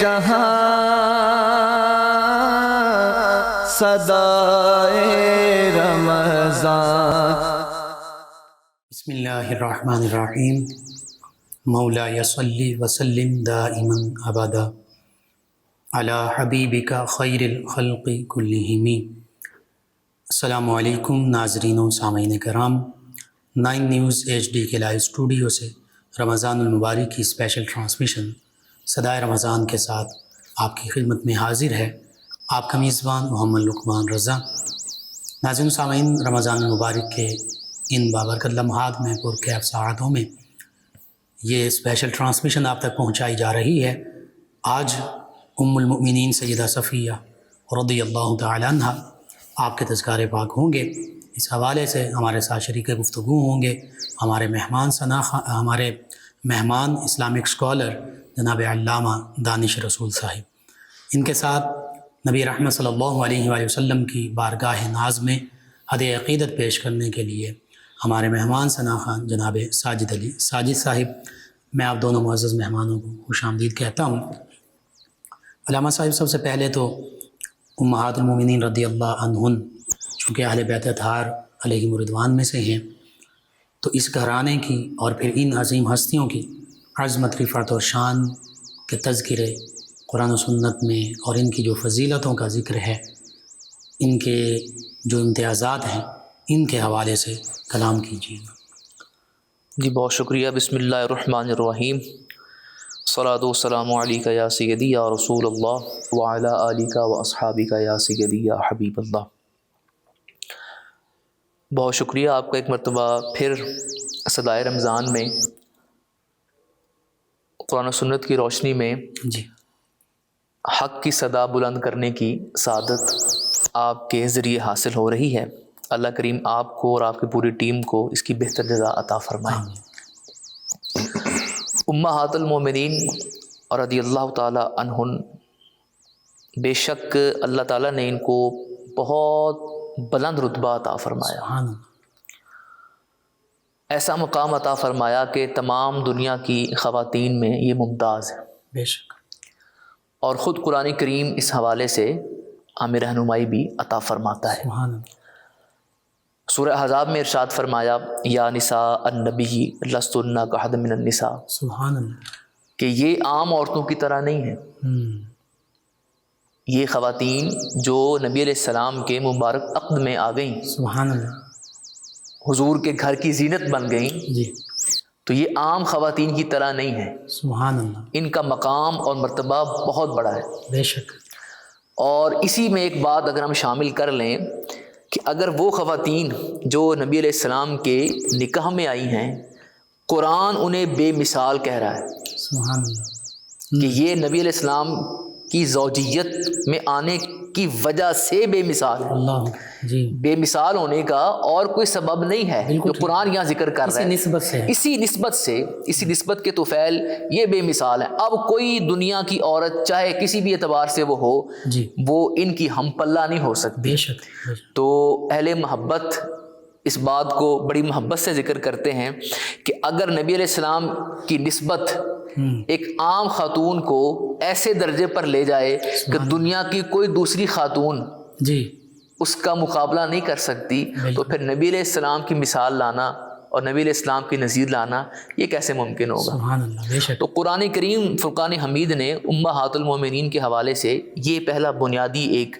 جہاں صدائے رمضان۔ بسم اللہ الرحمن الرحیم۔ مولا صلی وسلم دائما ابدا علی حبیبک خیر الخلق کلہم۔ السلام علیکم ناظرین و سامعین کرام، 9 نیوز HD کے لائیو اسٹوڈیو سے رمضان المبارک کی اسپیشل ٹرانسمیشن صدائے رمضان کے ساتھ آپ کی خدمت میں حاضر ہے آپ کا میزبان محمد لقمان رضا۔ ناظرین و سامعین، رمضان المبارک کے ان بابرکت لمحات میں پرکیف ساعتوں میں یہ اسپیشل ٹرانسمیشن آپ تک پہنچائی جا رہی ہے۔ آج ام المؤمنین سیدہ صفیہ رضی اللہ تعالی عنہ آپ کے تذکار پاک ہوں گے۔ اس حوالے سے ہمارے ساتھ شریک گفتگو ہوں گے ہمارے مہمان اسلامک اسکالر جناب علامہ دانش رسول صاحب۔ ان کے ساتھ نبی رحمت صلی اللہ علیہ وآلہ وسلم کی بارگاہ ناز میں ہدیہ عقیدت پیش کرنے کے لیے ہمارے مہمان ثناخوان جناب ساجد علی ساجد صاحب، میں آپ دونوں معزز مہمانوں کو خوش آمدید کہتا ہوں۔ علامہ صاحب، سب سے پہلے تو امہات المومنین رضی اللہ عنہن چونکہ اہل بیت اطہار علیہم الرضوان میں سے ہیں، تو اس گھرانے کی اور پھر ان عظیم ہستیوں کی عظمت، رفعت اور شان کے تذکرے قرآن و سنت میں اور ان کی جو فضیلتوں کا ذکر ہے، ان کے جو امتیازات ہیں، ان کے حوالے سے کلام کیجیے۔ جی بہت شکریہ۔ بسم اللہ الرحمن الرحیم۔ صلاۃ و السلام علیکہ یا سیدی یا رسول اللہ وعلی آلکہ و اصحابکہ یا سیدی یا حبیب اللہ۔ بہت شکریہ آپ کا ایک مرتبہ پھر صدائے رمضان میں قرآن و سنت کی روشنی میں جی، حق کی صدا بلند کرنے کی سعادت آپ کے ذریعے حاصل ہو رہی ہے۔ اللہ کریم آپ کو اور آپ کی پوری ٹیم کو اس کی بہتر جزا عطا فرمائے۔ امہات المومنین رضی اللہ تعالی عنہن، بے شک اللہ تعالیٰ نے ان کو بہت بلند رتبہ عطا فرمایا، سبحان اللہ، ایسا مقام عطا فرمایا کہ تمام دنیا کی خواتین میں یہ ممتاز ہے۔ بے شک، اور خود قرآن کریم اس حوالے سے ہمیں رہنمائی بھی عطا فرماتا ہے۔ سبحان اللہ، سورہ احزاب میں ارشاد فرمایا، یا نساء النبی لستن کاحد من النساء، سبحان اللہ، کہ یہ عام عورتوں کی طرح نہیں ہے۔ یہ خواتین جو نبی علیہ السلام کے مبارک عقد میں آ گئیں، سبحان اللہ، حضور کے گھر کی زینت بن گئیں، جی، تو یہ عام خواتین کی طرح نہیں ہے۔ سبحان اللہ، ان کا مقام اور مرتبہ بہت بڑا ہے۔ بے شک، اور اسی میں ایک بات اگر ہم شامل کر لیں کہ اگر وہ خواتین جو نبی علیہ السلام کے نکاح میں آئی ہیں، قرآن انہیں بے مثال کہہ رہا ہے سبحان اللہ، کہ یہ نبی علیہ السلام کی زوجیت میں آنے کی وجہ سے بے مثال ہے۔ اللہ، جی، بے مثال ہونے کا اور کوئی سبب نہیں ہے بالکل جو قرآن یہاں ذکر کر رہا ہے، نسبت سے ہے، اسی نسبت کے طفیل یہ بے مثال ہے۔ اب کوئی دنیا کی عورت چاہے کسی بھی اعتبار سے وہ ہو، جی، وہ ان کی ہم پلہ نہیں ہو سکتی۔ بے شک، بے شک، تو اہل محبت اس بات کو بڑی محبت سے ذکر کرتے ہیں کہ اگر نبی علیہ السلام کی نسبت ایک عام خاتون کو ایسے درجے پر لے جائے کہ دنیا کی کوئی دوسری خاتون جی، اس کا مقابلہ نہیں کر سکتی، تو پھر نبی علیہ السلام کی مثال لانا اور نبی علیہ السلام کی نظیر لانا یہ کیسے ممکن ہوگا؟ سبحان اللہ، بے شک، تو قرآن کریم فرقان حمید نے امہات المومنین کے حوالے سے یہ پہلا بنیادی ایک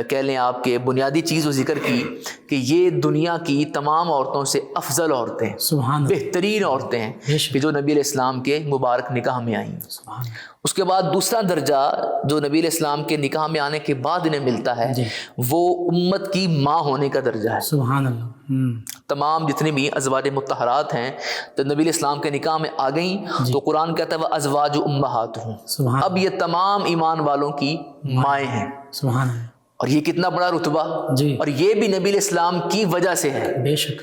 کہہ لیں آپ کے بنیادی چیز وہ ذکر کی کہ یہ دنیا کی تمام عورتوں سے افضل عورتیں، سبحان اللہ، بہترین عورتیں ہیں بے شک، کہ جو نبی علیہ السلام کے مبارک نکاح میں آئیں۔ سبحان اللہ، اس کے بعد دوسرا درجہ جو نبی علیہ السلام کے نکاح میں آنے کے بعد انہیں ملتا ہے، جی، وہ امت کی ماں ہونے کا درجہ ہے۔ سبحان اللہ، تمام جتنی بھی ازواج مطہرات ہیں تو نبی علیہ السلام کے نکاح میں آ گئیں تو قرآن کہتا ہے وَأَزْوَاجُ أُمَّهَاتُهُمْ، سبحان اب یہ تمام ایمان والوں کی مائیں ہیں۔ سبحان اللہ، اور یہ کتنا بڑا رتبہ، جی، اور یہ بھی نبی علیہ السلام کی وجہ سے ہے۔ بے شک،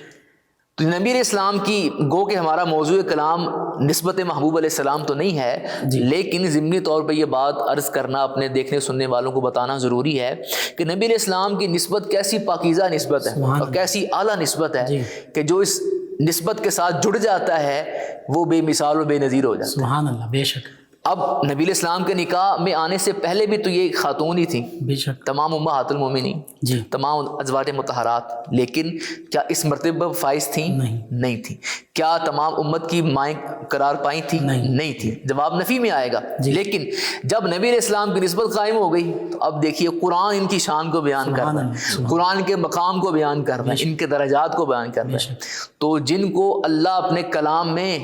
تو نبی علیہ السلام کی گو کہ ہمارا موضوع کلام نسبت محبوب علیہ السلام تو نہیں ہے، لیکن ضمنی طور پہ یہ بات عرض کرنا اپنے دیکھنے سننے والوں کو بتانا ضروری ہے کہ نبی علیہ السلام کی نسبت کیسی پاکیزہ نسبت ہے اور کیسی اعلیٰ نسبت ہے کہ جو اس نسبت کے ساتھ جڑ جاتا ہے وہ بے مثال و بے نظیر ہو جاتا ہے۔ سبحان اللہ، بے شک، اب نبی علیہ السلام کے نکاح میں آنے سے پہلے بھی تو یہ خاتون ہی تھیں، بے شک تمام امہات المومنین، جی تمام ازواج مطہرات، لیکن کیا اس مرتبہ پر فائز تھیں؟ نہیں تھیں۔ کیا تمام امت کی مائیں قرار پائیں تھیں؟ نہیں تھیں۔ جواب نفی میں آئے گا۔ لیکن جب نبی علیہ السلام کی نسبت قائم ہو گئی تو اب دیکھیے قرآن ان کی شان کو بیان کر رہا ہے، قرآن کے مقام کو بیان کر رہا ہے، ان کے درجات کو بیان کر رہا ہے۔ تو جن کو اللہ اپنے کلام میں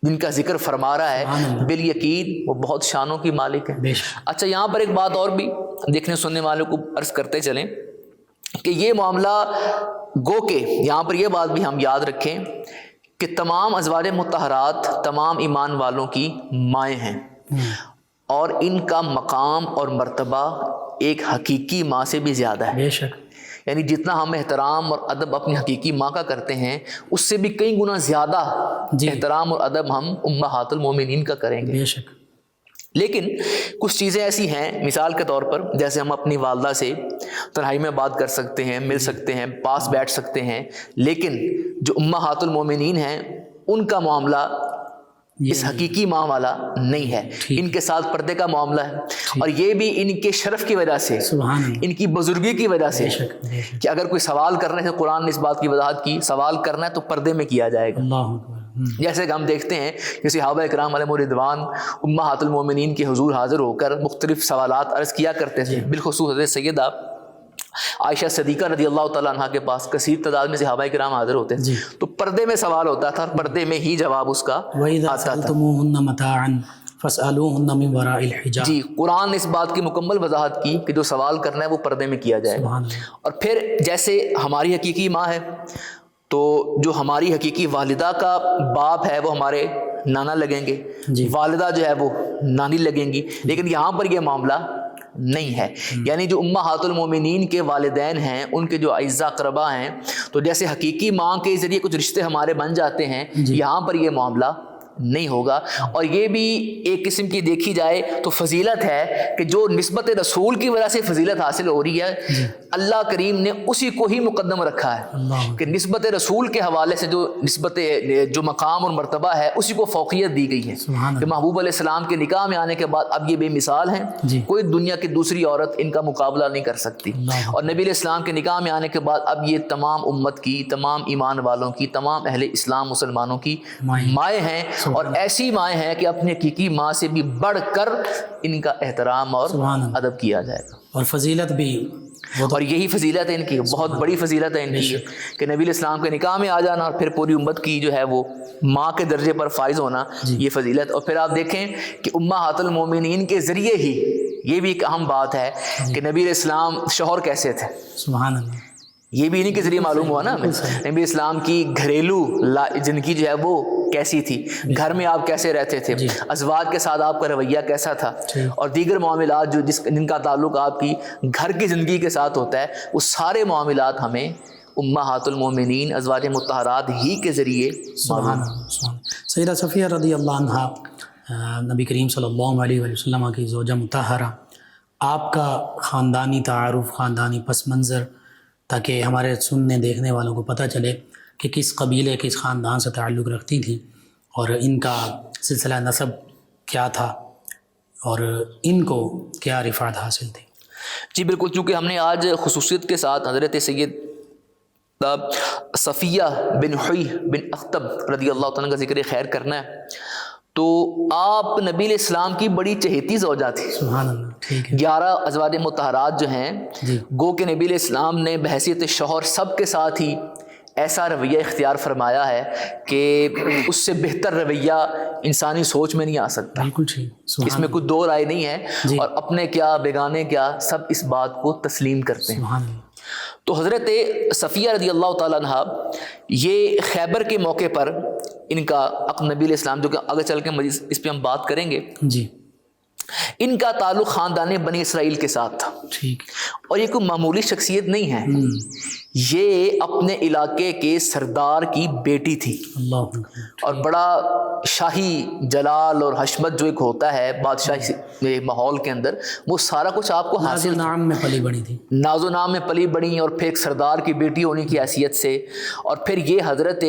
جن کا ذکر فرما رہا ہے بالیقین وہ بہت شانوں کی مالک ہے۔ اچھا، یہاں پر ایک بات اور بھی دیکھنے سننے والوں کو عرض کرتے چلیں کہ یہ معاملہ گو کہ یہاں پر یہ بات بھی ہم یاد رکھیں کہ تمام ازواج مطہرات تمام ایمان والوں کی مائیں ہیں، اور ان کا مقام اور مرتبہ ایک حقیقی ماں سے بھی زیادہ ہے۔ بے شک، یعنی جتنا ہم احترام اور ادب اپنی حقیقی ماں کا کرتے ہیں اس سے بھی کئی گنا زیادہ احترام اور ادب ہم امہات المومنین کا کریں گے۔ بے شک، لیکن کچھ چیزیں ایسی ہیں، مثال کے طور پر جیسے ہم اپنی والدہ سے تنہائی میں بات کر سکتے ہیں، مل سکتے ہیں، پاس بیٹھ سکتے ہیں، لیکن جو امہات المومنین ہیں ان کا معاملہ اس حقیقی ماں والا نہیں ہے، ان کے ساتھ پردے کا معاملہ ہے، اور یہ بھی ان کے شرف کی وجہ سے، ان کی بزرگی کی وجہ سے کہ اگر کوئی سوال کرنے سے قرآن نے اس بات کی وضاحت کی سوال کرنا ہے تو پردے میں کیا جائے گا۔ اللہ اکبر۔ جیسے کہ ہم دیکھتے ہیں کہ صحابہ کرام علیہم الرضوان امہات المومنین کے حضور حاضر ہو کر مختلف سوالات عرض کیا کرتے تھے، بالخصوص حضرت سیدہ عائشہ صدیقہ رضی اللہ تعالیٰ عنہ کے پاس کثیر تعداد میں صحابہ کرام حاضر ہوتے تھے، تو پردے میں سوال ہوتا تھا اور پردے میں ہی جواب اس کا وَإِذَا آتا تھا۔ سَأَلْتُمُوهُنَّ مَتَاعًا فَاسْأَلُوهُنَّ مِنْ وَرَاءِ الْحِجَابِ۔ جی، قرآن نے اس بات کی مکمل وضاحت کی کہ جو سوال کرنا ہے وہ پردے میں کیا جائے گا۔ اور پھر جیسے ہماری حقیقی ماں ہے تو جو ہماری حقیقی والدہ کا باپ ہے وہ ہمارے نانا لگیں گے، والدہ جو ہے وہ نانی لگیں گی، لیکن یہاں پر یہ معاملہ نہیں ہے۔ یعنی جو امہات المومنین کے والدین ہیں ان کے جو اعزاء اقربا ہیں تو جیسے حقیقی ماں کے ذریعے کچھ رشتے ہمارے بن جاتے ہیں، یہاں پر یہ معاملہ نہیں ہوگا۔ اور یہ بھی ایک قسم کی دیکھی جائے تو فضیلت ہے کہ جو نسبت رسول کی وجہ سے فضیلت حاصل ہو رہی ہے، اللہ کریم نے اسی کو ہی مقدم رکھا ہے کہ نسبت رسول کے حوالے سے جو نسبت جو مقام اور مرتبہ ہے اسی کو فوقیت دی گئی ہے کہ محبوب علیہ السلام کے نکاح میں آنے کے بعد اب یہ بے مثال ہیں، کوئی دنیا کی دوسری عورت ان کا مقابلہ نہیں کر سکتی، اور نبی علیہ السلام کے نکاح میں آنے کے بعد اب یہ تمام امت کی، تمام ایمان والوں کی، تمام اہل اسلام مسلمانوں کی مائیں ہیں، اور ایسی مائیں ہیں کہ اپنی حقیقی ماں سے بھی بڑھ کر ان کا احترام اور ادب کیا جائے گا۔ اور فضیلت بھی، اور یہی فضیلت ہے ان کی، بہت بڑی فضیلت ہے ان کی کہ نبی علیہ السلام کے نکاح میں آ جانا اور پھر پوری امت کی جو ہے وہ ماں کے درجے پر فائز ہونا، یہ فضیلت۔ اور پھر آپ دیکھیں کہ امہات المومنین کے ذریعے ہی یہ بھی ایک اہم بات ہے کہ نبی علیہ السلام شوہر کیسے تھے، سبحان اللہ، یہ بھی انہیں کے ذریعے معلوم ہوا نا ہمیں۔ نبی اسلام کی گھریلو زندگی جو ہے وہ کیسی تھی، گھر میں آپ کیسے رہتے تھے، ازواج کے ساتھ آپ کا رویہ کیسا تھا، اور دیگر معاملات جو جن کا تعلق آپ کی گھر کی زندگی کے ساتھ ہوتا ہے، وہ سارے معاملات ہمیں امہات المومنین ازواج مطہرات ہی کے ذریعے معلوم۔ سیدہ صفیہ رضی اللہ عنہا نبی کریم صلی اللہ علیہ وسلم کی زوجہ مطہرہ، آپ کا خاندانی تعارف، خاندانی پس منظر، تاکہ ہمارے سننے دیکھنے والوں کو پتہ چلے کہ کس قبیلے کس خاندان سے تعلق رکھتی تھیں اور ان کا سلسلہ نسب کیا تھا اور ان کو کیا رفعت حاصل تھی۔ جی بالکل، چونکہ ہم نے آج خصوصیت کے ساتھ حضرت سید صفیہ بن حوی بن اخطب رضی اللہ تعالیٰ کا ذکر خیر کرنا ہے، تو آپ نبی علیہ السلام کی بڑی چہیتی زوجہ تھی۔ سبحان اللہ، ٹھیک ہے۔ 11 ازواج مطہرات جو ہیں، گو کہ نبی علیہ السلام نے بحیثیت شوہر سب کے ساتھ ہی ایسا رویہ اختیار فرمایا ہے کہ اس سے بہتر رویہ انسانی سوچ میں نہیں آ سکتا، بالکل ٹھیک، اس میں کوئی دو رائے نہیں ہے، اور اپنے کیا بیگانے کیا سب اس بات کو تسلیم کرتے ہیں۔ سبحان اللہ۔ تو حضرت صفیہ رضی اللہ تعالیٰ عنہ یہ خیبر کے موقع پر ان کا نبی علیہ السلام، جو کہ آگے چل کے مزید اس پہ ہم بات کریں گے، جی، ان کا تعلق خاندان بنی اسرائیل کے ساتھ تھا، ٹھیک، اور یہ کوئی معمولی شخصیت نہیں ہے، یہ اپنے علاقے کے سردار کی بیٹی تھی، اللہ اکبر، اور بڑا شاہی جلال اور حشمت جو ایک ہوتا ہے بادشاہی ماحول کے اندر، وہ سارا کچھ آپ کو حاصل، نام میں پلی بڑی تھی، ناز و نام میں پلی بڑی، اور پھر ایک سردار کی بیٹی ہونے کی حیثیت سے، اور پھر یہ حضرت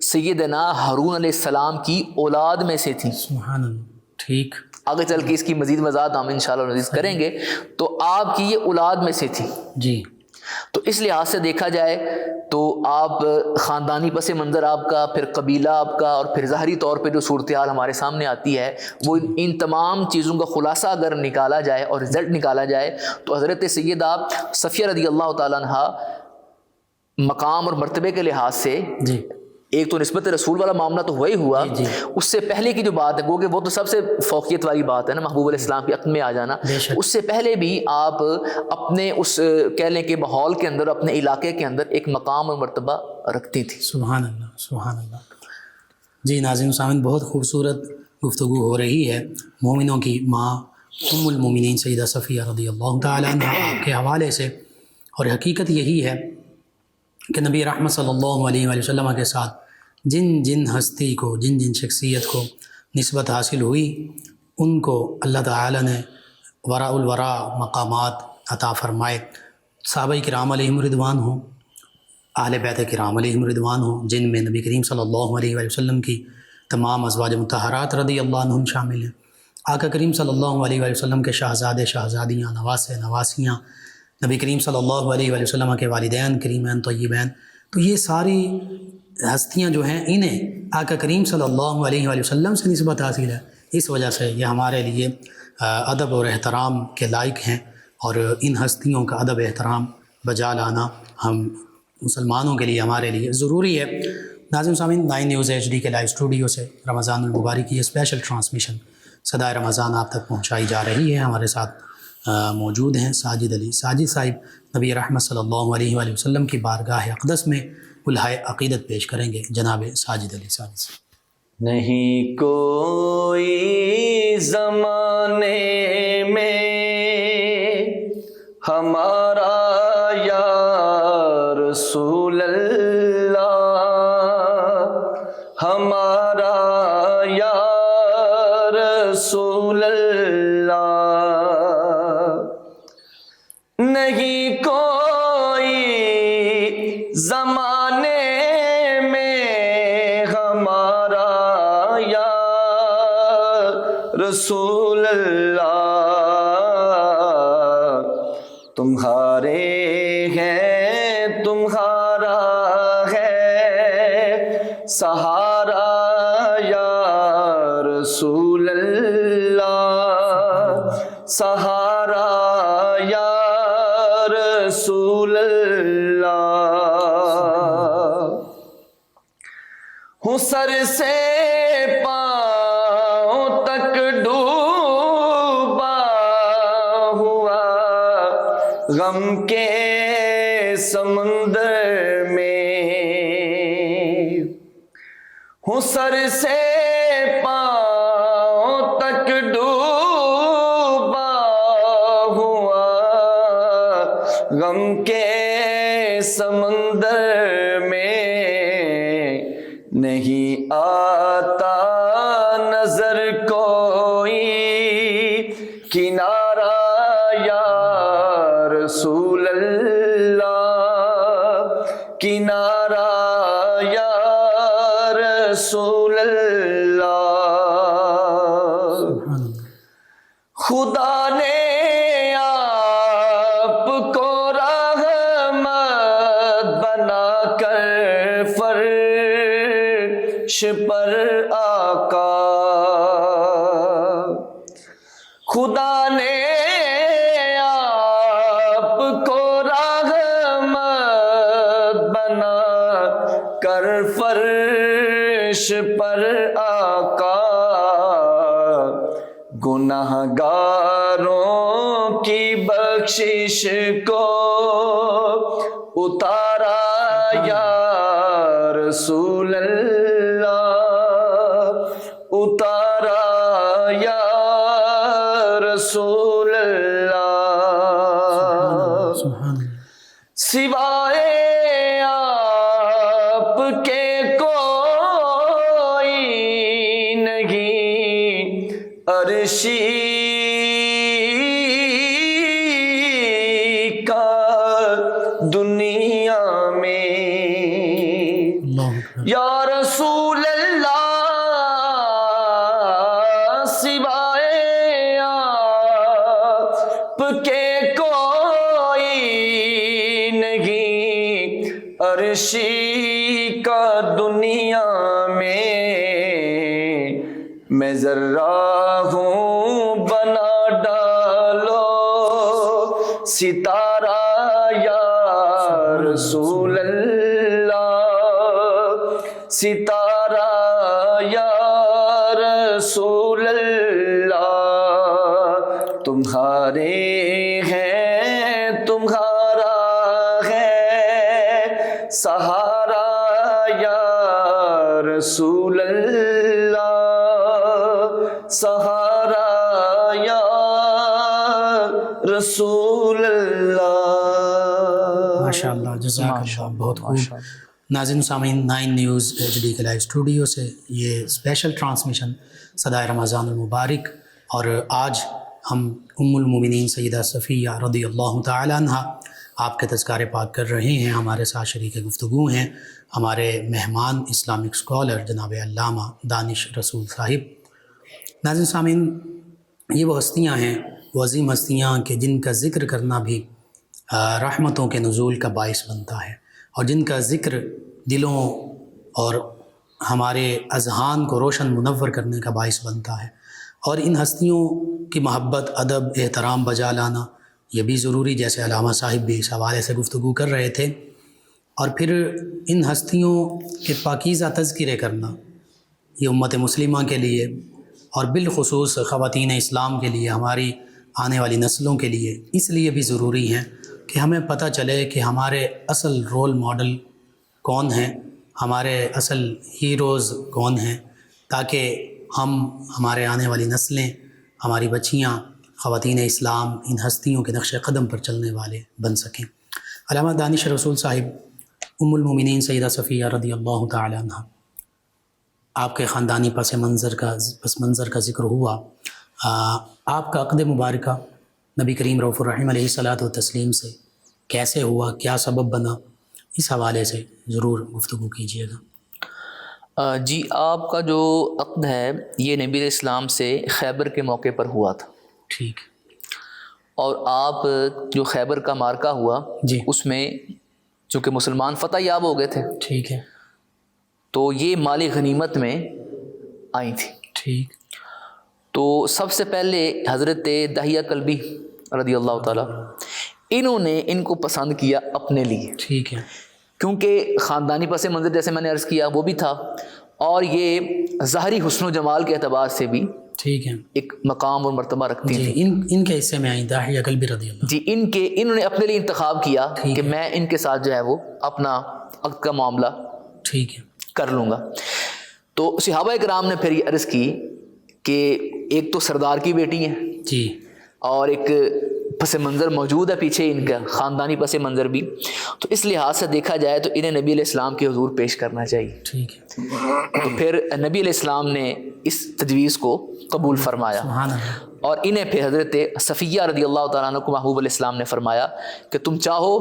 سیدنا ہارون علیہ السلام کی اولاد میں سے تھی۔ سبحان اللہ، ٹھیک. آگے چل کے اس کی مزید وضاحت ہم انشاءاللہ نزید کریں گے. تو آپ کی یہ اولاد میں سے تھی. جی. تو اس لحاظ سے دیکھا جائے تو آپ خاندانی پس منظر آپ کا، پھر قبیلہ آپ کا، اور پھر ظاہری طور پہ جو صورتحال ہمارے سامنے آتی ہے وہ ان تمام چیزوں کا خلاصہ اگر نکالا جائے اور رزلٹ نکالا جائے تو حضرت سیدہ صفیہ رضی اللہ تعالیٰ عنہا مقام اور مرتبے کے لحاظ سے جی. ایک تو نسبت رسول والا معاملہ تو وہی ہوا، جی. اس سے پہلے کی جو بات ہے کہ وہ تو سب سے فوقیت والی بات ہے نا، محبوب علیہ السلام کی عقد میں آ جانا. اس سے پہلے بھی آپ اپنے اس کہہ لیں کہ ماحول کے اندر، اپنے علاقے کے اندر ایک مقام اور مرتبہ رکھتی تھی. سبحان اللہ، سبحان اللہ. جی ناظرین سامعین، بہت خوبصورت گفتگو ہو رہی ہے مومنوں کی ماں ام المومنین سیدہ صفیہ رضی اللہ تعالیٰ عنہ آپ کے حوالے سے. اور حقیقت یہی ہے کہ نبی رحمت صلی اللہ علیہ وآلہ وسلم کے ساتھ جن جن ہستی کو، جن جن شخصیت کو نسبت حاصل ہوئی، ان کو اللہ تعالیٰ نے وراء الورا مقامات عطا فرمائے. صحابہ کرام علیہم رضوان ہوں، اہل بیت کرام علیہم رضوان ہوں، جن میں نبی کریم صلی اللہ علیہ وآلہ وسلم کی تمام ازواج مطہرات رضی اللہ عنہم شامل ہیں. آقا کریم صلی اللہ علیہ وآلہ وسلم کے شہزادے، شہزادیاں، نواسے، نواسیاں، نبی کریم صلی اللہ علیہ وآلہ وسلم کے والدین کریمین طیبین. تو یہ ساری ہستیاں جو ہیں انہیں آقا کریم صلی اللہ علیہ وآلہ وسلم سے نسبت حاصل ہے. اس وجہ سے یہ ہمارے لیے ادب اور احترام کے لائق ہیں، اور ان ہستیوں کا ادب احترام بجا لانا ہم مسلمانوں کے لیے، ہمارے لیے ضروری ہے. ناظرین سامعین، 9 نیوز HD کے لائیو اسٹوڈیو سے رمضان المبارک کی یہ اسپیشل ٹرانسمیشن صدائے رمضان آپ تک پہنچائی جا رہی ہے. ہمارے ساتھ موجود ہیں ساجد علی ساجد صاحب، نبی رحمت صلی اللہ علیہ وآلہ وسلم کی بارگاہ اقدس میں الہائے عقیدت پیش کریں گے. جناب ساجد علی ساجد صاحب. نہیں کوئی زمانے میں ہمارا یا رسول اللہ، ہمارا یا رسول اللہ. نہیں کوئی زمانے میں ہمارا یا رسول اللہ، تمہارے ہیں تمہارا ہے سہارا یا رسول اللہ، سہارا یا رسول اللہ. ہوں سر سے پاؤں تک ڈوبا ہوا غم کے سمندر میں، ہوں سر سے پاؤں تک ڈوبا ہوا غم کے سمندر میں. نہیں آتا نظر کوئی کنارہ یا رسول اللہ، کنارہ یا رسول اللہ. خدا نے آپ کو رحمت بنا کر فرش پر آقا، خدا نے آپ کو رحمت بنا کر فرش پر آقا، گناہ گاروں کی بخشش کو اتارا یا رسول اللہ، اتارا یا رسول اللہ. سوائے آپ کے کوئی نہیں عرشی کا دنیا میں، یا رسول اللہ سوا عرشی کا دنیا میں ذرہ ہوں بنا ڈالو ستارہ یا رسول اللہ، ستارہ یا رسول اللہ، تمہارے ہیں تمہارا ہے سہارا یا رسول اللہ، سہارا یا رسول اللہ۔ ماشاء اللہ، جزاک اللہ، بہت خوب۔ ناظرین سامعین، 9 نیوز HD کے لائیو اسٹوڈیو سے یہ اسپیشل ٹرانسمیشن صدائے رمضان المبارک، اور آج ہم ام المومنین سیدہ صفیہ رضی اللہ تعالی عنہ آپ کے تذکار پاک کر رہے ہیں۔ ہمارے ساتھ شریک گفتگو ہیں ہمارے مہمان اسلامک اسکالر جناب علامہ دانش رسول صاحب۔ ناظرین سامعین، یہ وہ ہستیاں ہیں، وہ عظیم ہستیاں کہ جن کا ذکر کرنا بھی رحمتوں کے نزول کا باعث بنتا ہے، اور جن کا ذکر دلوں اور ہمارے اذہان کو روشن منور کرنے کا باعث بنتا ہے، اور ان ہستیوں کی محبت، ادب، احترام بجا لانا یہ بھی ضروری، جیسے علامہ صاحب بھی اس حوالے سے گفتگو کر رہے تھے، اور پھر ان ہستیوں کے پاکیزہ تذکرے کرنا یہ امت مسلمہ کے لیے اور بالخصوص خواتین اسلام کے لیے، ہماری آنے والی نسلوں کے لیے اس لیے بھی ضروری ہیں کہ ہمیں پتہ چلے کہ ہمارے اصل رول ماڈل کون ہیں، ہمارے اصل ہیروز کون ہیں، تاکہ ہم، ہمارے آنے والی نسلیں، ہماری بچیاں، خواتین اسلام ان ہستیوں کے نقش قدم پر چلنے والے بن سکیں۔ علامہ دانش رسول صاحب، ام المومنین سیدہ صفیہ رضی اللہ تعالی عنہ، آپ کے خاندانی پس منظر کا ذکر ہوا، آپ کا عقد مبارکہ نبی کریم رؤوف الرحیم علیہ الصلاۃ والتسلیم سے کیسے ہوا، کیا سبب بنا، اس حوالے سے ضرور گفتگو کیجیے گا۔ جی، آپ کا جو عقد ہے یہ نبی علیہ السلام سے خیبر کے موقع پر ہوا تھا، ٹھیک، اور آپ جو خیبر کا مارکہ ہوا جی، اس میں چونکہ مسلمان فتح یاب ہو گئے تھے، ٹھیک ہے، تو یہ مال غنیمت میں آئی تھی، ٹھیک، تو سب سے پہلے حضرت دحیہ کلبی رضی اللہ تعالیٰ انہوں نے ان کو پسند کیا اپنے لیے، ٹھیک ہے، کیونکہ خاندانی پس منظر جیسے میں نے عرض کیا وہ بھی تھا، اور یہ ظاہری حسن و جمال کے اعتبار سے بھی ٹھیک ہے، ایک مقام اور مرتبہ رکھتی جی، تھی۔ ان کے حصے میں آئی داحیہ کلبی رضی اللہ، جی، انہوں نے اپنے لیے انتخاب کیا کہ میں ان کے ساتھ جو ہے وہ اپنا عقد کا معاملہ ٹھیک ہے، کر لوں گا۔ تو صحابہ کرام نے پھر یہ عرض کی کہ ایک تو سردار کی بیٹی ہیں، جی، اور ایک پس منظر موجود ہے پیچھے ان کا خاندانی پس منظر بھی، تو اس لحاظ سے دیکھا جائے تو انہیں نبی علیہ السلام کے حضور پیش کرنا چاہیے۔ ٹھیک ہے، تو پھر نبی علیہ السلام نے اس تجویز کو قبول فرمایا، سبحان اللہ، اور انہیں پھر حضرت صفیہ رضی اللہ تعالیٰ عنہ کو محبوب علیہ السلام نے فرمایا کہ تم چاہو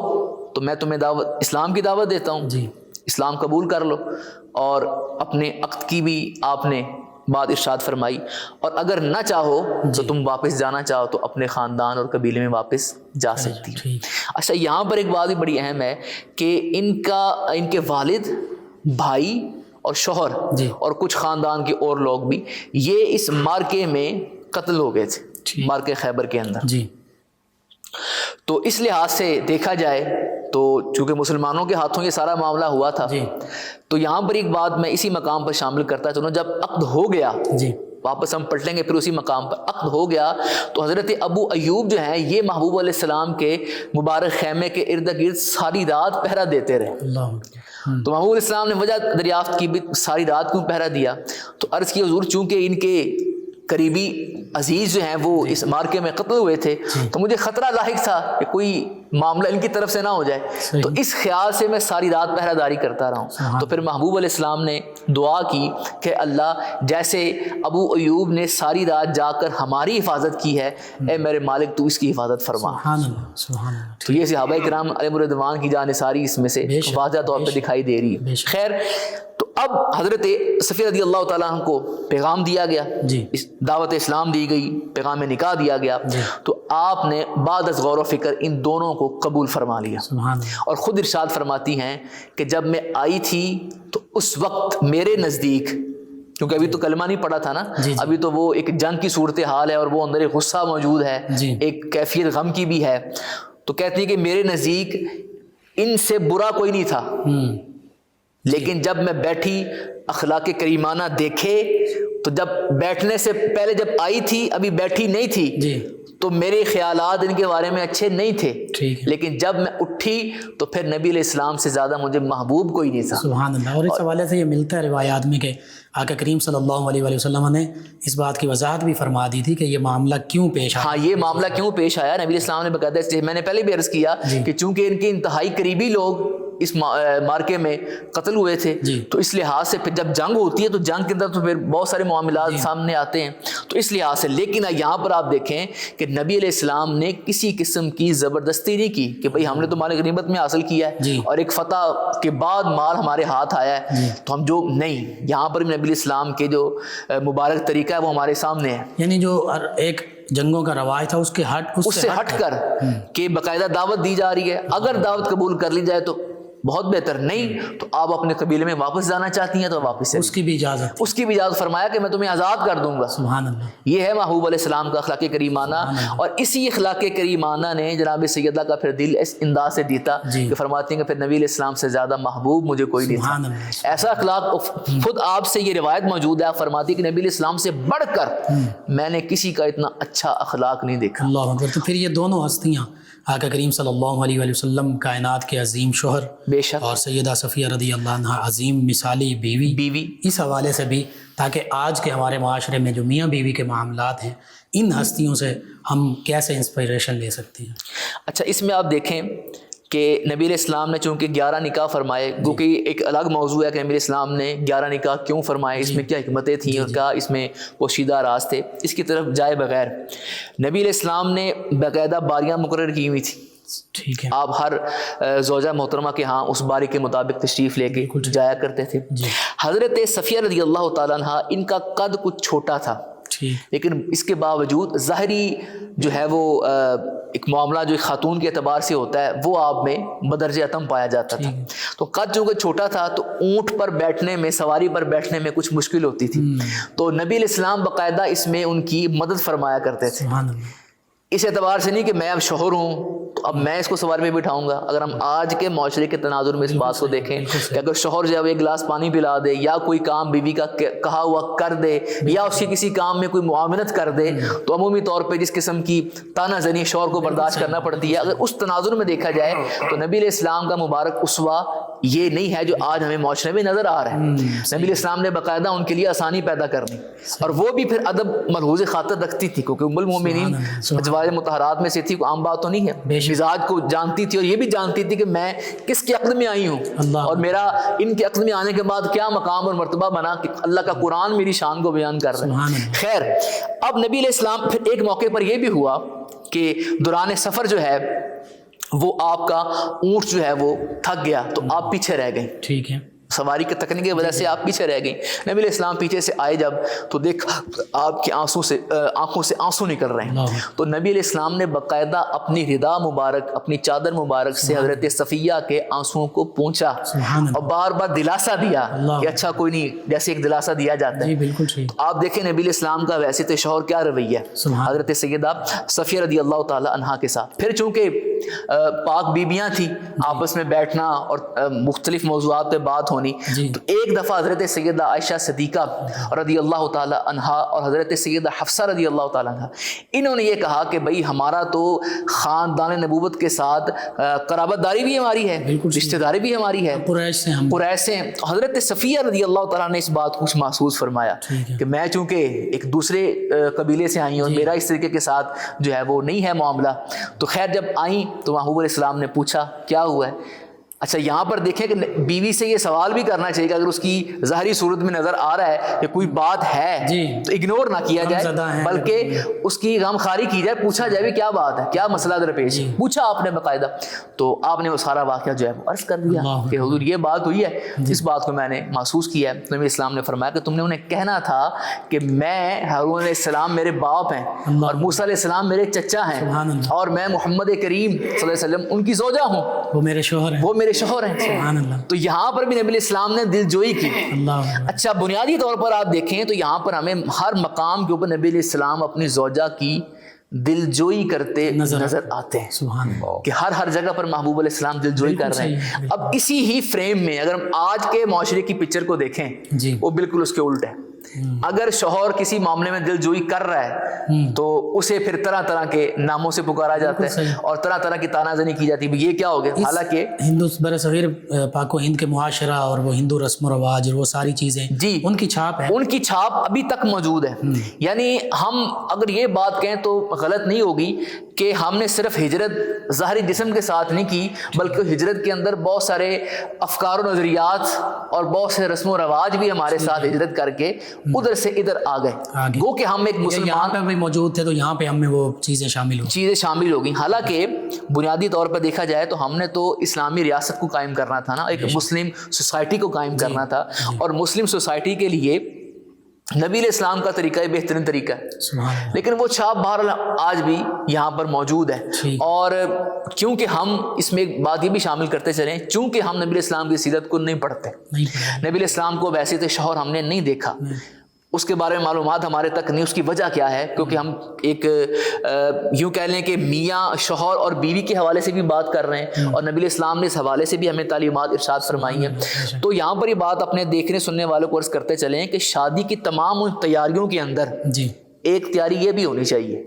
تو میں تمہیں اسلام کی دعوت دیتا ہوں، جی، اسلام قبول کر لو، اور اپنے عقد کی بھی آپ نے بات ارشاد فرمائی، اور اگر نہ چاہو تو تم واپس جانا چاہو تو اپنے خاندان اور قبیلے میں واپس جا سکتی ہو۔ ٹھیک، اچھا، یہاں پر ایک بات بھی بڑی اہم ہے کہ ان کے والد، بھائی اور شوہر جی، اور کچھ خاندان کے اور لوگ بھی یہ اس مارکے میں قتل ہو گئے تھے، مارکے خیبر کے اندر۔ جی، تو اس لحاظ سے دیکھا جائے تو چونکہ مسلمانوں کے ہاتھوں یہ سارا معاملہ ہوا تھا، جی، تو یہاں پر ایک بات میں اسی مقام پر شامل کرتا چلوں، جب عقد ہو گیا، جی، واپس ہم پلٹیں گے پھر اسی مقام پر، عقد ہو گیا تو حضرت ابو ایوب جو ہیں یہ محبوب علیہ السلام کے مبارک خیمے کے ارد گرد ساری رات پہرا دیتے رہے۔ اللہ اکبر، تو محبوب علیہ السلام نے وجہ دریافت کی بھی ساری رات کیوں پہرا دیا، تو عرض کی حضور چونکہ ان کے قریبی عزیز جو ہیں وہ اس مارکے میں قتل ہوئے تھے تو مجھے خطرہ لاحق تھا کہ کوئی معاملہ ان کی طرف سے نہ ہو جائے، تو اس خیال سے میں ساری رات پہرہ داری کرتا رہا ہوں۔ تو پھر محبوب علیہ السلام نے دعا کی کہ اللہ جیسے ابو ایوب نے ساری رات جا کر ہماری حفاظت کی ہے، اے میرے مالک تو اس کی حفاظت فرما۔ سبحان اللہ، سبحان اللہ، تو یہ صحابہ کرام علیہم الرضوان کی جانثاری اس میں سے واضح طور پہ دکھائی دے رہی ہے۔ خیر، تو اب حضرت صفیہ رضی اللہ تعالیٰ عنہ کو پیغام دیا گیا، جی، دعوت اسلام دی گئی، پیغام نکاح دیا گیا، تو آپ نے بعد از غور و فکر ان دونوں کو قبول فرما لیا. سبحان اللہ. اور خود ارشاد فرماتی ہیں کہ جب میں آئی تھی تو اس وقت میرے نزدیک، کیونکہ ابھی تو کلمہ نہیں پڑا تھا نا، ابھی تو وہ ایک جنگ کی صورتحال ہے اور وہ اندر ایک غصہ موجود ہے، ایک کیفیت غم کی بھی ہے. تو کہتی ہے کہ میرے نزدیک ان سے برا کوئی نہیں تھا، لیکن جب میں بیٹھی اخلاق کریمانہ دیکھے تو جب بیٹھنے سے پہلے جب آئی تھی ابھی بیٹھی نہیں تھی تو میرے خیالات ان کے بارے میں اچھے نہیں تھے، لیکن جب میں اٹھی تو پھر نبی علیہ السلام سے زیادہ مجھے محبوب کوئی نہیں تھا. سبحان اللہ. اور اس حوالے سے یہ ملتا ہے روایات میں کہ آقا کریم صلی اللہ علیہ وسلم نے اس بات کی وضاحت بھی فرما دی تھی کہ یہ معاملہ کیوں پیش آیا. ہاں، یہ معاملہ کیوں پیش آیا. نبی علیہ السلام نے باقاعدہ، میں نے پہلے بھی عرض کیا کہ چونکہ ان کے انتہائی قریبی لوگ اس مارکے میں قتل ہوئے تھے، تو اس لحاظ سے پھر جب جنگ ہوتی ہے تو جنگ کے اندر تو پھر بہت سارے معاملات سامنے آتے ہیں، تو اس لحاظ سے. لیکن یہاں پر آپ دیکھیں کہ نبی علیہ السلام نے کسی قسم کی زبردستی نہیں کی کہ بھئی ہم نے تو مال غنیمت میں حاصل کیا ہے اور ایک فتح کے بعد مال ہمارے ہاتھ آیا ہے تو ہم جو نہیں. یہاں پر بھی نبی علیہ السلام کے جو مبارک طریقہ ہے وہ ہمارے سامنے ہے. یعنی جو ایک جنگوں کا رواج تھا اس سے ہٹ کر کہ باقاعدہ دعوت دی جا رہی ہے. اگر دعوت قبول کر لی جائے تو بہت بہتر، نہیں تو آپ اپنے قبیلے میں واپس جانا چاہتی ہیں تو واپس اس کی بھی اجازت فرمایا کہ میں تمہیں آزاد کر دوں گا. سبحان اللہ. یہ ہے محبوب علیہ السلام کا اخلاق کریمانہ. اور اسی اخلاق کریمانہ نے جناب سیدہ کا پھر دل اس انداز سے دیتا کہ فرماتی ہیں کہ پھر نبی علیہ السلام سے زیادہ محبوب مجھے کوئی نہیں تھا. ایسا اخلاق خود آپ سے یہ روایت موجود ہے. آپ فرماتی کہ نبی علیہ السلام سے بڑھ کر میں نے کسی کا اتنا اچھا اخلاق نہیں دیکھا. اللہ اکبر. تو پھر یہ دونوں ہستیاں آقا کریم صلی اللہ علیہ وسلم کائنات کے عظیم شوہر بے شک، اور سیدہ صفیہ رضی اللہ عنہا عظیم مثالی بیوی، اس حوالے سے بھی تاکہ آج کے ہمارے معاشرے میں جو میاں بیوی کے معاملات ہیں ان ہستیوں سے ہم کیسے انسپائریشن لے سکتے ہیں. اچھا، اس میں آپ دیکھیں کہ نبی علیہ السلام نے چونکہ 11 نکاح فرمائے، کیونکہ ایک الگ موضوع ہے کہ نبی علیہ السلام نے 11 نکاح کیوں فرمائے، اس میں کیا حکمتیں تھیں اور کیا اس میں پوشیدہ راز تھے. اس کی طرف جائے بغیر نبی علیہ السلام نے باقاعدہ باریاں مقرر کی ہوئی تھیں. ٹھیک ہے. آپ ہر زوجہ محترمہ کے ہاں اس باری کے مطابق تشریف لے کے جایا کرتے تھے. حضرت صفیہ رضی اللہ تعالیٰ عنہ ان کا قد کچھ چھوٹا تھا، لیکن اس کے باوجود ظاہری جو ہے وہ ایک معاملہ جو ایک خاتون کے اعتبار سے ہوتا ہے وہ آپ میں بدرجہ اتم پایا جاتا تھا. تو قد چونکہ چھوٹا تھا تو اونٹ پر بیٹھنے میں، سواری پر بیٹھنے میں کچھ مشکل ہوتی تھی. تو نبی علیہ السلام باقاعدہ اس میں ان کی مدد فرمایا کرتے تھے. اس اعتبار سے نہیں کہ میں اب شوہر ہوں تو اب میں اس کو سواری پہ بٹھاؤں گا. اگر ہم آج کے معاشرے کے تناظر میں اس بات کو دیکھیں کہ اگر شوہر جو ہے ایک گلاس پانی پلا دے یا کوئی کام بیوی کا کہا ہوا کر دے یا اس کے کسی کام میں کوئی معاونت کر دے تو عمومی طور پہ جس قسم کی تانا زنی شوہر کو برداشت کرنا پڑتی ہے. اگر اس تناظر میں دیکھا جائے تو نبی علیہ السلام کا مبارک اسوہ یہ نہیں ہے جو آج ہمیں معاشرے میں نظر آ رہا ہے. نبی علیہ السلام نے باقاعدہ ان کے لیے آسانی پیدا کرنی اور وہ بھی پھر ادب ملحوظ خاطر رکھتی تھی کیونکہ ام المومنین ازواج مطہرات میں سے تھی. کوئی عام بات تو نہیں ہے، مزاج کو جانتی تھی اور یہ بھی جانتی تھی کہ میں کس کے عقد میں آئی ہوں اور میرا ان کے عقد میں آنے کے بعد کیا مقام اور مرتبہ بنا کہ اللہ کا قرآن میری شان کو بیان کر رہا ہے. خیر، اب نبی علیہ السلام پھر ایک موقع پر یہ بھی ہوا کہ دوران سفر جو ہے وہ آپ کا اونٹ جو ہے وہ تھک گیا تو آپ پیچھے رہ گئیں. ٹھیک ہے، سواری کے تکنے کی وجہ سے آپ پیچھے رہ گئیں. نبی علیہ السلام پیچھے سے آئے جب تو دیکھا آپ کی آنکھوں سے آنسو نکل رہے ہیں. تو نبی علیہ السلام نے باقاعدہ اپنی ردا مبارک، اپنی چادر مبارک سے حضرت صفیہ کے آنسوؤں کو پونچھا اور بار بار دلاسا دیا کہ اچھا کوئی نہیں، جیسے ایک دلاسا دیا جاتا ہے. بالکل ٹھیک. آپ دیکھیں نبی علیہ السلام کا ویسے تو شوہر کیا رویہ حضرت سیدہ صفیہ رضی اللہ تعالی عنہا کے ساتھ. پھر چونکہ پاک بیبیاں تھیں، آپس میں بیٹھنا اور مختلف موضوعات پہ بات ہونی، تو ایک دفعہ حضرت سیدہ عائشہ صدیقہ رضی اللہ تعالی عنہا اور حضرت سیدہ حفصہ رضی اللہ تعالی عنہا انہوں نے یہ کہا کہ بھئی ہمارا تو خاندان نبوت کے ساتھ قرابت داری بھی ہماری ہے، رشتہ داری بھی ہماری ہے، قریش سے. حضرت صفیہ رضی اللہ تعالیٰ نے اس بات کو محسوس فرمایا کہ میں چونکہ ایک دوسرے قبیلے سے آئی ہوں، میرا اس طریقے کے ساتھ جو ہے وہ نہیں ہے معاملہ. تو خیر جب آئیں تو محبوب علیہ السلام نے پوچھا کیا ہوا ہے. اچھا یہاں پر دیکھیں کہ بیوی سے یہ سوال بھی کرنا چاہیے کہ اگر اس کی ظاہری صورت میں نظر آ رہا ہے کہ کوئی بات ہے جی تو اگنور نہ کیا جائے بلکہ اس کی غم خاری کی جائے, پوچھا جائے بھی کیا بات ہے, کیا مسئلہ درپیش, پوچھا آپ نے باقاعدہ, تو آپ نے وہ سارا واقعہ جو ہے وہ عرض کر دیا کہ حضور یہ بات ہوئی ہے, اس بات کو میں نے محسوس کیا ہے. نبی اسلام نے فرمایا کہ تم نے انہیں کہنا تھا کہ میں ہارون علیہ السلام میرے باپ ہیں اور موسیٰ علیہ السلام میرے چچا ہیں اور میں محمد کریم صلی اللہ علیہ وسلم ان کی زوجہ ہوں, وہ میرے شوہر ہیں, وہ میرے شوہر ہیں. تو یہاں پر بھی نبی علیہ السلام نے دل جوئی کی. اچھا بنیادی طور پر آپ دیکھیں تو یہاں پر ہمیں ہر مقام کے اوپر نبی علیہ السلام اپنی زوجہ کی دل جوئی کرتے نظر آتے ہیں, کہ ہر جگہ پر محبوب علیہ السلام دل جوئی کر رہے ہیں. اب اسی ہی فریم میں اگر ہم آج کے معاشرے کی پکچر کو دیکھیں وہ بالکل اس کے الٹ ہے. اگر شوہر کسی معاملے میں دل جوئی کر رہا ہے تو اسے پھر طرح طرح کے ناموں سے پکارا جاتا ہے اور طرح طرح کی تانا زنی کی جاتی ہے, یہ کیا ہو گیا. حالانکہ ہندو برصغیر پاک و ہند کے معاشرہ اور وہ ہندو رسم و رواج اور وہ ساری چیزیں جی ان کی چھاپ ہے, ان کی چھاپ ابھی تک موجود ہے. یعنی ہم اگر یہ بات کہیں تو غلط نہیں ہوگی کہ ہم نے صرف ہجرت ظاہری جسم کے ساتھ نہیں کی, بلکہ ہجرت کے اندر بہت سارے افکار و نظریات اور بہت سے رسم و رواج بھی ہمارے ساتھ ہجرت کر کے ادھر سے ادھر آ گئے. گو کہ ہم ایک مسلمان پہ بھی موجود تھے تو یہاں پہ ہم میں وہ چیزیں شامل ہو گئی. حالانکہ بنیادی طور پر دیکھا جائے تو ہم نے تو اسلامی ریاست کو قائم کرنا تھا نا, ایک مسلم سوسائٹی کو قائم کرنا تھا, اور مسلم سوسائٹی کے لیے نبی علیہ السلام کا طریقہ بہترین طریقہ ہے, لیکن وہ چھاپ بہرحال آج بھی یہاں پر موجود ہے. اور کیونکہ ہم اس میں ایک بات یہ بھی شامل کرتے چلیں, چونکہ ہم نبی علیہ السلام کی سیرت کو نہیں پڑھتے, نبی علیہ السلام کو ویسے تو شوہر ہم نے نہیں دیکھا, اس کے بارے میں معلومات ہمارے تک نہیں. اس کی وجہ کیا ہے؟ کیونکہ ہم ایک یوں کہہ لیں کہ میاں شوہر اور بیوی کے حوالے سے بھی بات کر رہے ہیں, اور نبی علیہ السلام نے اس حوالے سے بھی ہمیں تعلیمات ارشاد فرمائی ہیں. تو یہاں پر یہ بات اپنے دیکھنے سننے والوں کو عرض کرتے چلیں کہ شادی کی تمام ان تیاریوں کے اندر ایک تیاری یہ بھی ہونی چاہیے.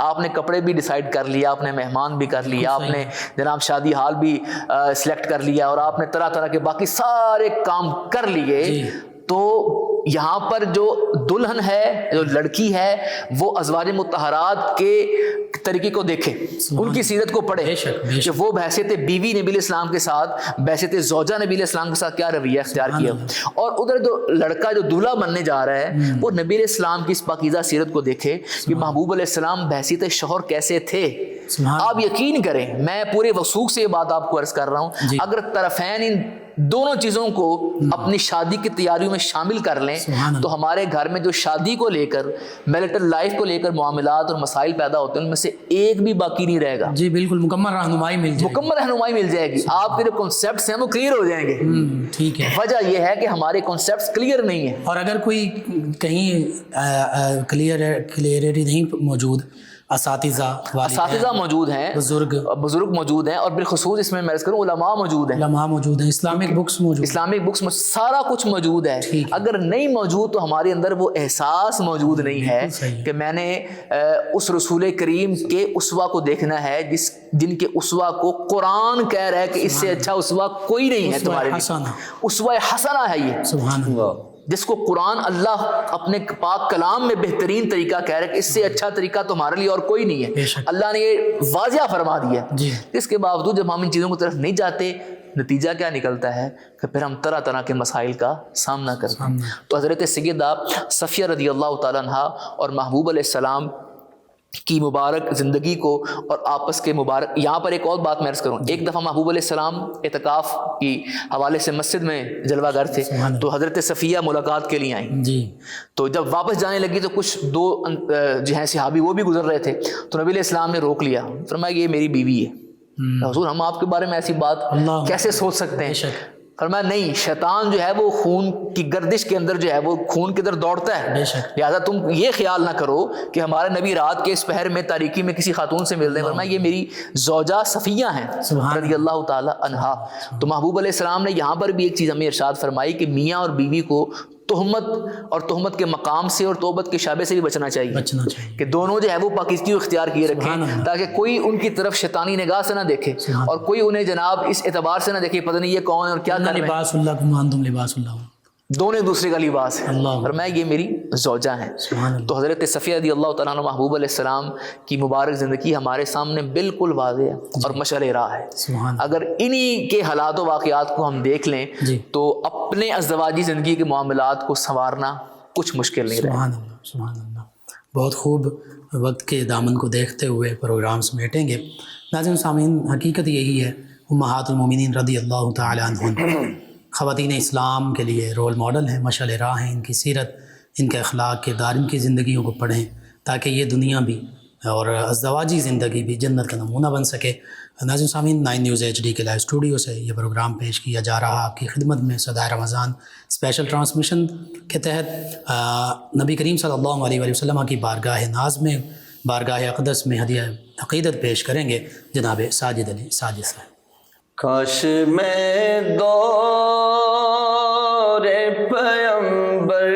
آپ نے کپڑے بھی ڈیسائیڈ کر لیا, آپ نے مہمان بھی کر لیا, آپ نے جناب شادی ہال بھی سلیکٹ کر لیا, اور آپ نے طرح طرح کے باقی سارے کام کر لیے, تو یہاں پر جو دلہن ہے, جو لڑکی ہے, وہ ازواج مطہرات کے طریقے کو دیکھے, ان کی سیرت کو پڑھے کہ وہ بحیثیت بیوی نبی علیہ السلام کے ساتھ, بحیثیت زوجہ نبی علیہ السلام کے ساتھ کیا رویہ اختیار کیا, اور ادھر جو لڑکا جو دولہا بننے جا رہا ہے وہ نبی علیہ السلام کی اس پاکیزہ سیرت کو دیکھے کہ محبوب علیہ السلام بحیثیت شوہر کیسے تھے. آپ یقین کریں, میں پورے وثوق سے یہ بات آپ کو عرض کر رہا ہوں, اگر طرفین ان دونوں چیزوں کو اپنی شادی کی تیاریوں میں شامل کر لیں تو ہمارے گھر میں جو شادی کو لے کر, میرٹل لائف کو لے کر معاملات اور مسائل پیدا ہوتے ہیں, ان میں سے ایک بھی باقی نہیں رہے گا. جی بالکل, مکمل رہنمائی مل جائے گی. آپ کے جو کنسیپٹس ہیں وہ کلیئر ہو جائیں گے. ٹھیک ہے, وجہ یہ ہے کہ ہمارے کنسیپٹس کلیئر نہیں ہیں, اور اگر کوئی کہیں کلیئرٹی نہیں موجود, اساتذہ موجود ہیں, بزرگ موجود ہیں, اور بالخصوص اس میں میں عرض کروں علماء موجود ہیں, اسلامک بکس میں سارا کچھ موجود ہے. اگر نہیں موجود تو ہمارے اندر وہ احساس موجود نہیں ہے کہ میں نے اس رسول کریم کے اسوہ کو دیکھنا ہے جن کے اسوہ کو قرآن کہہ رہا ہے کہ اس سے اچھا اسوہ کوئی نہیں ہے تمہارے لیے. اسوہ حسنہ ہے یہ, سبحان اللہ, جس کو قرآن اللہ اپنے پاک کلام میں بہترین طریقہ کہہ رہا ہے کہ اس سے اچھا طریقہ تمہارے لیے اور کوئی نہیں ہے. اللہ نے یہ واضح فرما دیا. اس کے باوجود جب ہم ان چیزوں کی طرف نہیں جاتے, نتیجہ کیا نکلتا ہے کہ پھر ہم طرح طرح کے مسائل کا سامنا کرتے ہیں. تو حضرت سیدہ صفیہ رضی اللہ تعالیٰ عنہا اور محبوب علیہ السلام کی مبارک زندگی کو اور آپس کے مبارک, یہاں پر ایک اور بات میں عرض کروں. ایک دفعہ محبوب علیہ السلام اعتکاف کی حوالے سے مسجد میں جلوہ گر تھے, تو حضرت صفیہ ملاقات کے لیے آئیں. تو جب واپس جانے لگی تو کچھ دو جو ہیں صحابی وہ بھی گزر رہے تھے, تو نبی علیہ السلام نے روک لیا, فرمایا یہ میری بیوی ہے. حضور ہم آپ کے بارے میں ایسی بات کیسے سوچ سکتے ہیں؟ فرمایا نہیں, شیطان جو ہے وہ خون کی گردش کے اندر جو ہے وہ خون کے اندر دوڑتا ہے, لہٰذا تم یہ خیال نہ کرو کہ ہمارے نبی رات کے اس پہر میں تاریکی میں کسی خاتون سے مل رہے ہیں. فرمایا یہ میری زوجہ صفیہ ہیں رضی اللہ تعالی عنہا. تو محبوب علیہ السلام نے یہاں پر بھی ایک چیز ہمیں ارشاد فرمائی کہ میاں اور بیوی کو تہمت کے مقام سے اور توبت کے شعبے سے بھی بچنا چاہیے کہ دونوں جو ہے وہ پاکیزگی اختیار کیے رکھیں, تاکہ کوئی ان کی طرف شیطانی نگاہ سے نہ دیکھے اور کوئی انہیں جناب اس اعتبار سے نہ دیکھے پتہ نہیں یہ کون اور کیا کر رہے ہیں. لباس اللہ دونوں ایک دوسرے کا لباس ہے. اللہ. فرمایا یہ میری زوجہ ہیں. سبحان اللہ. تو حضرت صفیہ رضی اللہ تعالیٰ عنہ محبوب علیہ السلام کی مبارک زندگی ہمارے سامنے بالکل واضح ہے اور مشعل راہ ہے. سبحان اللہ. اگر انہی کے حالات و واقعات کو ہم دیکھ لیں جی. تو اپنے ازدواجی زندگی کے معاملات کو سنوارنا کچھ مشکل نہیں رہے. سبحان اللہ. سبحان اللہ. بہت خوب. وقت کے دامن کو دیکھتے ہوئے پروگرامز میٹیں گے. ناظرین سامعین، حقیقت یہی ہے امہات المومنین رضی اللہ تعالی عنہن خواتین اسلام کے لیے رول ماڈل ہیں، مشعل راہ ہیں. ان کی سیرت، ان کے اخلاق، کردار، ان کی زندگیوں کو پڑھیں تاکہ یہ دنیا بھی اور ازدواجی زندگی بھی جنت کا نمونہ بن سکے. ناظرین سامعین، 9 نیوز HD کے لائیو اسٹوڈیو سے یہ پروگرام پیش کیا جا رہا آپ کی خدمت میں صدائے رمضان اسپیشل ٹرانسمیشن کے تحت. نبی کریم صلی اللہ علیہ وآلہ وسلم کی بارگاہ ناز میں، بارگاہ اقدس میں ہدیہ عقیدت پیش کریں گے جناب ساجد علی ساجد صاحب. کاش میں دور پیمبر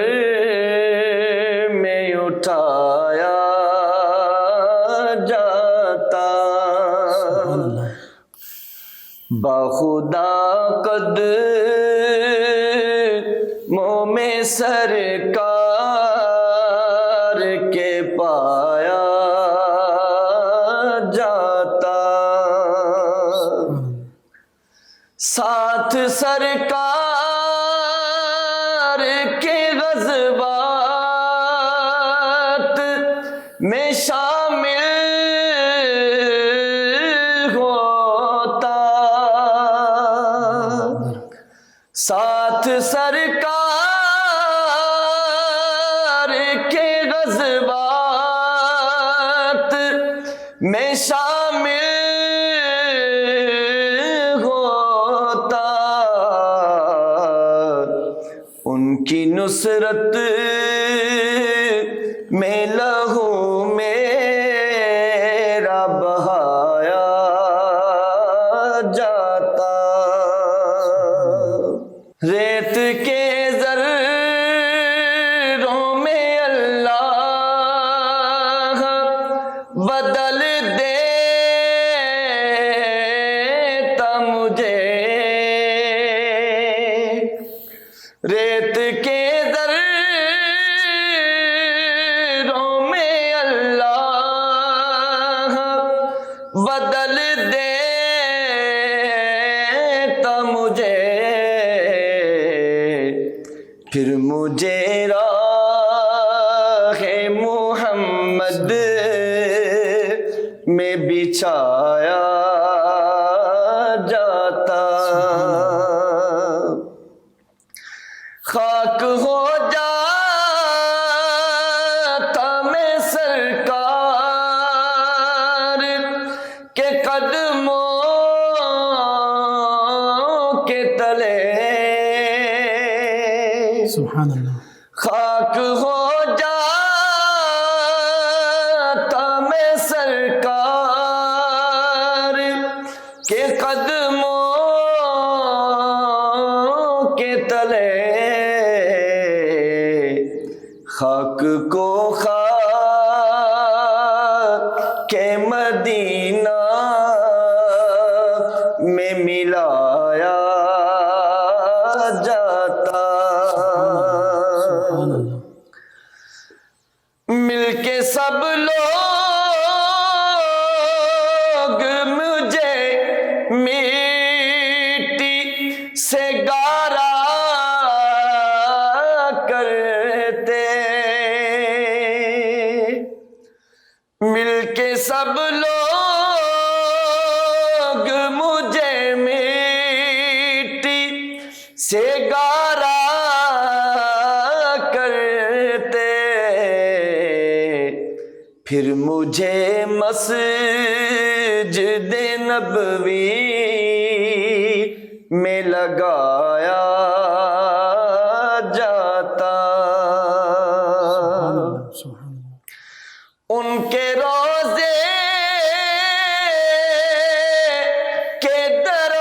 میں اٹھایا جاتا، بخدا قدموں میں سرکار کے پایا جاتا، ساتھ سرکار کے غزوات میں شامل ہوتا، ساتھ سرکار کے غزوات میں شامل کی نصرت میں لہو میرا بہایا جاتا، ریت کے ذروں میں اللہ بدل دیتا مجھے، ریت کے ذروں میں اللہ بدل دیتا مجھے، پھر مجھے راہ محمد میں بچھایا جاتا، خاک ہو جاتا میں سرکار کے قدموں کے تلے، سبحان اللہ. خاک ہو جاتا میں سرکار کے قدموں کے تلے، خاک کو خاک کے مدینہ میں ملایا جاتا، سبحان اللہ. مل کے سب لوگ مجھے مٹی سے گارا کرتے، مل کے سب لوگ مجھے مٹی سے گارا کرتے، پھر مجھے مسجد نبوی میں لگایا جاتا، سبحان اللہ. ان کے روزے کے در و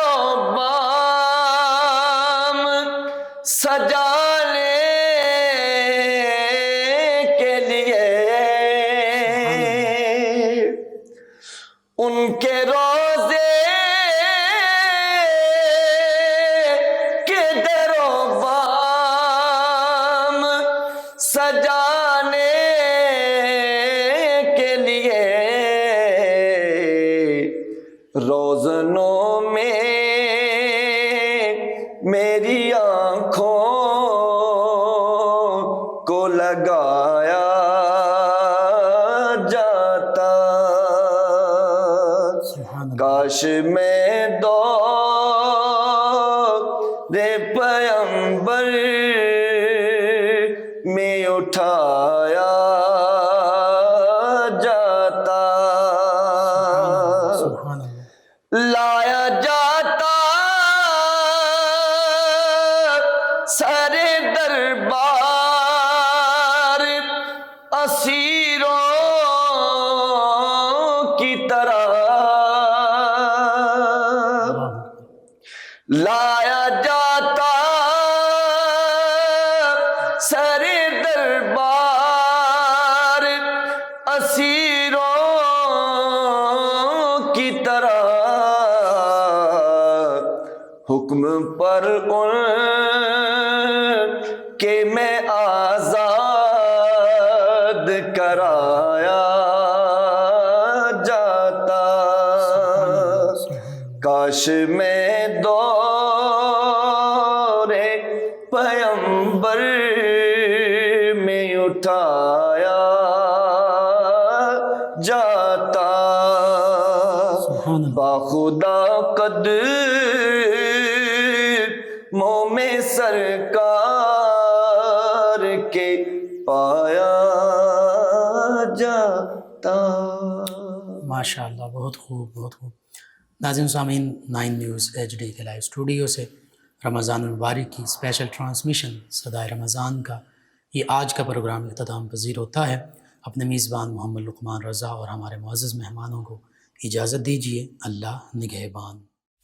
بام سجانے کے لیے، ان کے روزے کے در و بام کاش میں دور پیمبر میں اٹھایا جاتا، سبحان اللہ، لایا جاتا سر دربار اسیروں کی طرح، لایا جاتا سر دربار اسیروں کی طرح، حکم پر ان کے میں آزاد کرایا جاتا، کاش میں دور پیمبر میں اٹھایا جاتا، سبحان اللہ، باخدا قدموں میں سرکار کے پایا جاتا۔ ماشاء اللہ، بہت خوب، بہت خوب۔ ناظرین سامعین، 9 نیوز HD کے لائیو اسٹوڈیو سے رمضان المبارک کی اسپیشل ٹرانسمیشن صدائے رمضان کا یہ آج کا پروگرام اختتام پذیر ہوتا ہے۔ اپنے میزبان محمد لقمان رضا اور ہمارے معزز مہمانوں کو اجازت دیجیے، اللہ نگہبان۔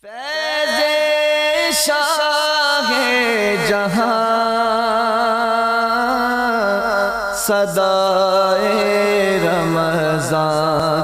فیض شاہ جہاں صدائے رمضان